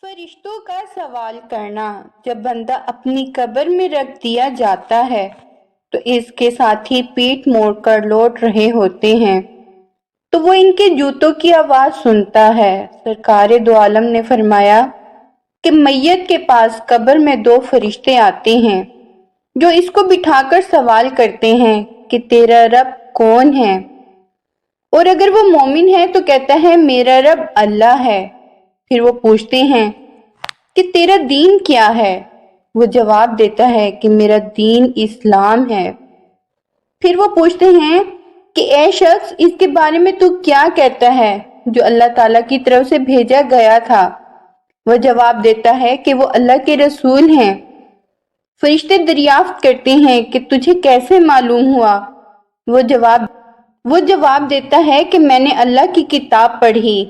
فرشتوں کا سوال کرنا جب بندہ اپنی قبر میں رکھ دیا جاتا ہے تو اس کے ساتھی پیٹ موڑ کر لوٹ رہے ہوتے ہیں تو وہ ان کے جوتوں کی آواز سنتا ہے۔ سرکار دو عالم نے فرمایا کہ میت کے پاس قبر میں دو فرشتے آتے ہیں جو اس کو بٹھا کر سوال کرتے ہیں کہ تیرا رب کون ہے؟ اور اگر وہ مومن ہے تو کہتا ہے میرا رب اللہ ہے۔ پھر وہ پوچھتے ہیں کہ تیرا دین کیا ہے؟ وہ جواب دیتا ہے کہ میرا دین اسلام ہے۔ پھر وہ پوچھتے ہیں کہ اے شخص اس کے بارے میں تو کیا کہتا ہے جو اللہ تعالیٰ کی طرف سے بھیجا گیا تھا؟ وہ جواب دیتا ہے کہ وہ اللہ کے رسول ہیں۔ فرشتے دریافت کرتے ہیں کہ تجھے کیسے معلوم ہوا؟ وہ جواب دیتا ہے کہ میں نے اللہ کی کتاب پڑھی،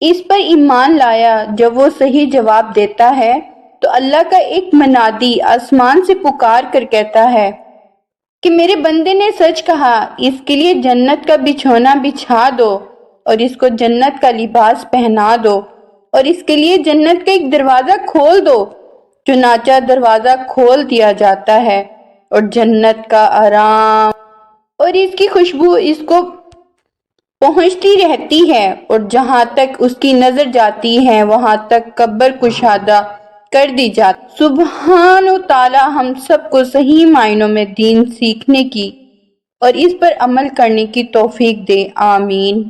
اس پر ایمان لایا۔ جب وہ صحیح جواب دیتا ہے تو اللہ کا ایک منادی آسمان سے پکار کر کہتا ہے کہ میرے بندے نے سچ کہا، اس کے لیے جنت کا بچھونا بچھا دو اور اس کو جنت کا لباس پہنا دو اور اس کے لیے جنت کا ایک دروازہ کھول دو۔ چنانچہ دروازہ کھول دیا جاتا ہے اور جنت کا آرام اور اس کی خوشبو اس کو پہنچتی رہتی ہے اور جہاں تک اس کی نظر جاتی ہے وہاں تک قبر کشادہ کر دی جاتی۔ سبحان و تعالی ہم سب کو صحیح معنوں میں دین سیکھنے کی اور اس پر عمل کرنے کی توفیق دے، آمین۔